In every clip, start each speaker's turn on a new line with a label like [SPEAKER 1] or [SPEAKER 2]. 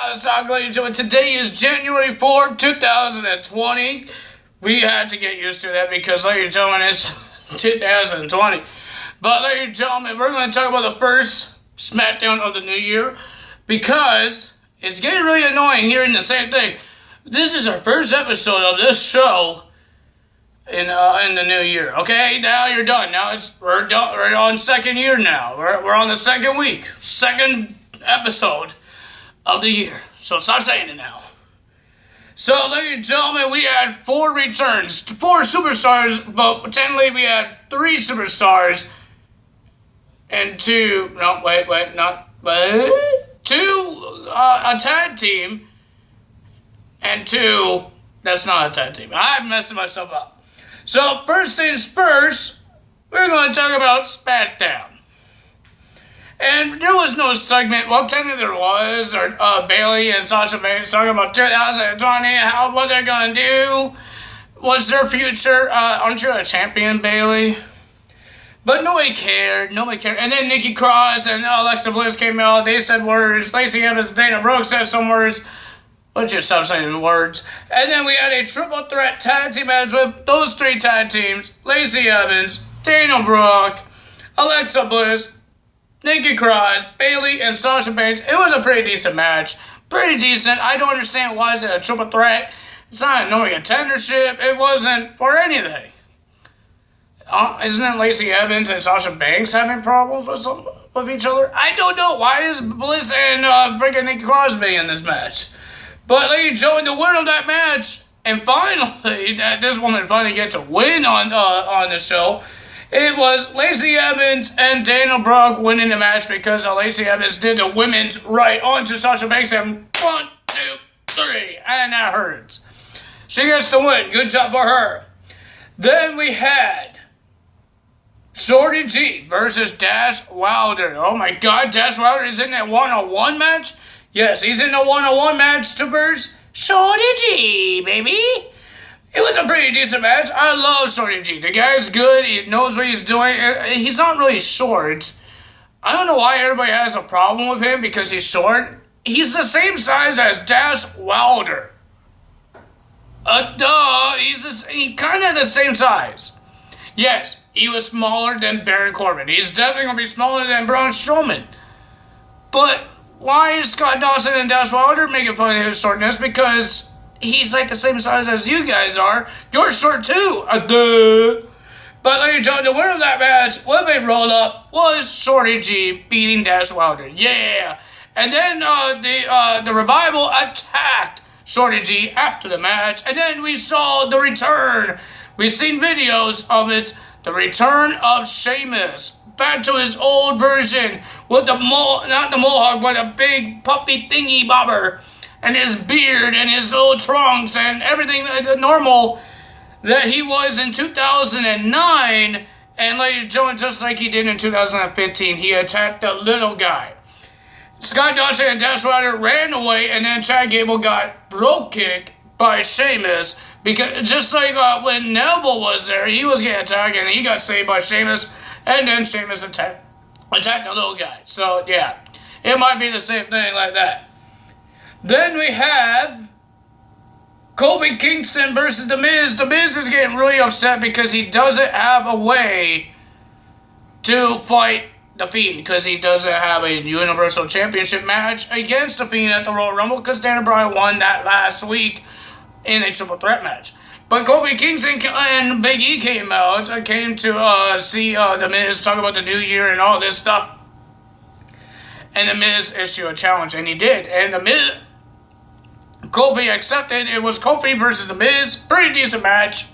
[SPEAKER 1] ladies and gentlemen, today is January 4th, 2020. We had to get used to that because, ladies and gentlemen, it's 2020. But, ladies and gentlemen, we're going to talk about the first SmackDown of the new year because it's getting really annoying hearing the same thing. This is our first episode of this show in the new year. Okay, now you're done. Now we're on second year now. We're on the second week, second episode of the year. So stop saying it now. So, ladies and gentlemen, we had 4 returns, 4 superstars, but technically we had 3 superstars and 2. No, wait, not 2 a tag team and 2. That's not a tag team. I'm messing myself up. So, first things first, we're going to talk about SmackDown. And there was no segment, well, technically there was, Bayley and Sasha Banks talking about 2020, what they're going to do, what's their future, aren't you a champion, Bayley? But nobody cared. And then Nikki Cross and Alexa Bliss came out, they said words, Lacey Evans and Dana Brooke said some words. Let's just stop saying words. And then we had a triple threat tag team match with those 3 tag teams, Lacey Evans, Dana Brooke, Alexa Bliss, Nikki Cross, Bayley, and Sasha Banks. It was a pretty decent match. Pretty decent. I don't understand why is it a triple threat. It's not knowing a contendership. It wasn't for anything. Isn't it Lacey Evans and Sasha Banks having problems with each other? I don't know. Why is Bliss and freaking Nikki Cross being in this match? But ladies and gentlemen, the winner of that match, and finally, this woman finally gets a win on the show. It was Lacey Evans and Dana Brooke winning the match because Lacey Evans did the women's right onto Sasha Banks and 1, 2, 3, and that hurts. She gets the win. Good job for her. Then we had Shorty G versus Dash Wilder. Oh my God, Dash Wilder is in that one-on-one match? Yes, he's in the one-on-one match to verse Shorty G, baby. It was a pretty decent match. I love Shorty G. The guy's good. He knows what he's doing. He's not really short. I don't know why everybody has a problem with him because he's short. He's the same size as Dash Wilder. He's kind of the same size. Yes, he was smaller than Baron Corbin. He's definitely going to be smaller than Braun Strowman. But why is Scott Dawson and Dash Wilder making fun of his shortness? Because he's like the same size as you guys are. You're short too. Duh. But ladies and gentlemen, the winner of that match with a roll-up was Shorty G beating Dash Wilder. Yeah. And then the Revival attacked Shorty G after the match. And then we saw the return. We've seen videos of it. The return of Sheamus. Back to his old version with not the mohawk, but a big puffy thingy bobber. And his beard and his little trunks and everything normal that he was in 2009. And ladies and gentlemen, just like he did in 2015, he attacked the little guy. Scott Dawson and Dash Wilder ran away, and then Chad Gable got broke kicked by Sheamus. Because just like when Neville was there, he was getting attacked and he got saved by Sheamus. And then Sheamus attacked the little guy. So yeah, it might be the same thing like that. Then we have Kofi Kingston versus The Miz. The Miz is getting really upset because he doesn't have a way to fight The Fiend because he doesn't have a Universal Championship match against The Fiend at the Royal Rumble because Daniel Bryan won that last week in a triple threat match. But Kofi Kingston and Big E came to see The Miz talk about the new year and all this stuff. And The Miz issued a challenge, and he did. And Kofi accepted. It was Kofi versus The Miz. Pretty decent match.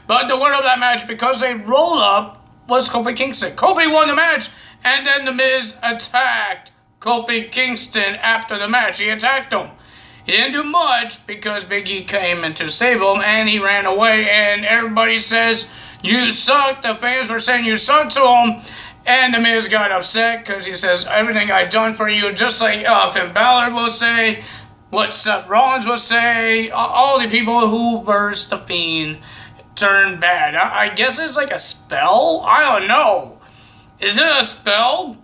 [SPEAKER 1] But the winner of that match, because they roll up, was Kofi Kingston. Kofi won the match, and then The Miz attacked Kofi Kingston after the match. He attacked him. He didn't do much because Big E came in to save him, and he ran away, and everybody says, you suck. The fans were saying you suck to him. And The Miz got upset because he says, everything I've done for you, just like Finn Balor will say, what Seth Rollins will say, all the people who versed The Fiend turned bad. I guess it's like a spell? I don't know. Is it a spell?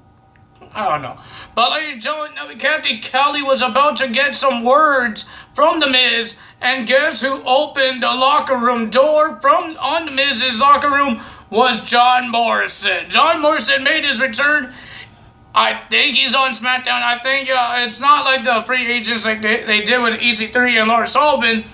[SPEAKER 1] I don't know. But ladies and gentlemen, Captain Kelly was about to get some words from The Miz, and guess who opened the locker room door on The Miz's locker room was John Morrison. John Morrison made his return. I think he's on SmackDown. I think it's not like the free agents like they did with EC3 and Lars Sullivan.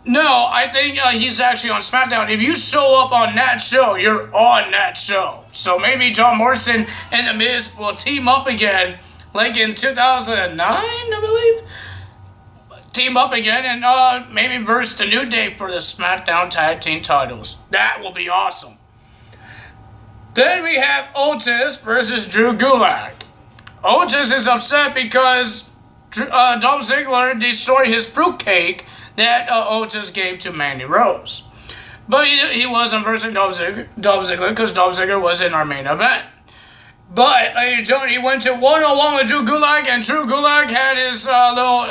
[SPEAKER 1] No, I think he's actually on SmackDown. If you show up on that show, you're on that show. So maybe John Morrison and The Miz will team up again, like in 2009, I believe. Team up again and maybe verse the New Day for the SmackDown Tag Team titles. That will be awesome. Then we have Otis versus Drew Gulak. Otis is upset because Dolph Ziggler destroyed his fruitcake that Otis gave to Mandy Rose. But he wasn't versing Dolph Ziggler because Dolph Ziggler was in our main event. But he went to one-on-one with Drew Gulak, and Drew Gulak had his little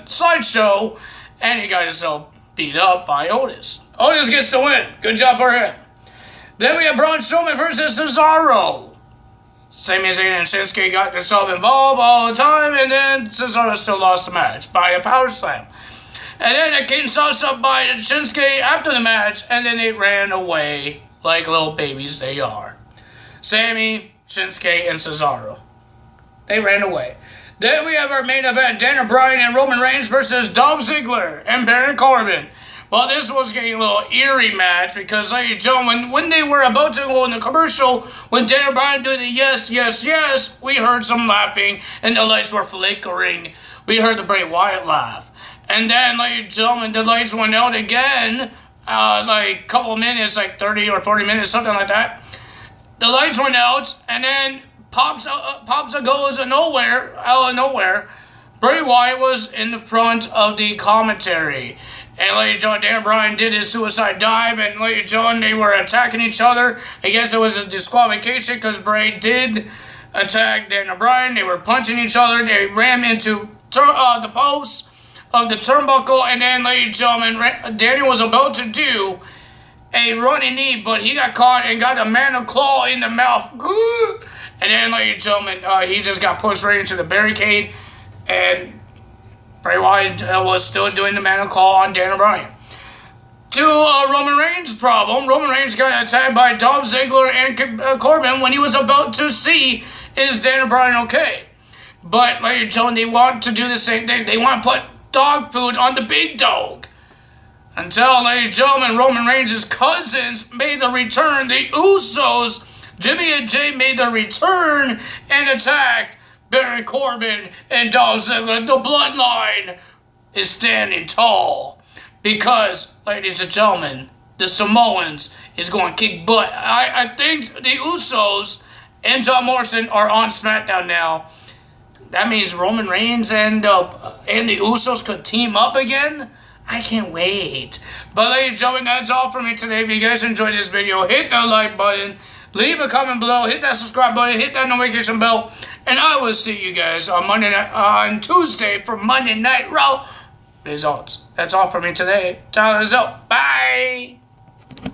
[SPEAKER 1] slideshow, and he got himself beat up by Otis. Otis gets the win. Good job for him. Then we have Braun Strowman versus Cesaro. Sami Zayn and Shinsuke got themselves involved all the time, and then Cesaro still lost the match by a power slam. And then it came sauced up by Shinsuke after the match, and then they ran away like little babies they are. Sami, Shinsuke, and Cesaro. They ran away. Then we have our main event, Daniel Bryan and Roman Reigns versus Dolph Ziggler and Baron Corbin. Well, this was getting a little eerie match because, ladies and gentlemen, when they were about to go in the commercial, when Daniel Bryan did the yes, yes, yes, we heard some laughing and the lights were flickering. We heard the Bray Wyatt laugh. And then, ladies and gentlemen, the lights went out again, like a couple of minutes, like 30 or 40 minutes, something like that. The lights went out, and then pops goes out of nowhere. Bray Wyatt was in the front of the commentary. And ladies and gentlemen, Daniel Bryan did his suicide dive, and ladies and gentlemen, they were attacking each other. I guess it was a disqualification because Bray did attack Daniel Bryan. They were punching each other. They ran into the post of the turnbuckle, and then, ladies and gentlemen, Daniel was about to do a running knee, but he got caught and got a man of claw in the mouth. And then, ladies and gentlemen, he just got pushed right into the barricade, and Bray Wyatt was still doing the man of claw on Daniel Bryan. To Roman Reigns' problem, Roman Reigns got attacked by Dolph Ziggler and Corbin when he was about to see, is Daniel Bryan okay? But, ladies and gentlemen, they want to do the same thing. They want to put dog food on the big dog. Until, ladies and gentlemen, Roman Reigns' cousins made the return. The Usos, Jimmy and Jay, made the return and attacked Baron Corbin and Dolph Ziggler. The bloodline is standing tall because, ladies and gentlemen, the Samoans is going to kick butt. I think the Usos and John Morrison are on SmackDown now. That means Roman Reigns and the Usos could team up again. I can't wait. But ladies and gentlemen, that's all for me today. If you guys enjoyed this video, hit that like button, leave a comment below, hit that subscribe button, hit that notification bell, and I will see you guys on Tuesday for Monday Night Raw results. That's all for me today. Time is up. Bye.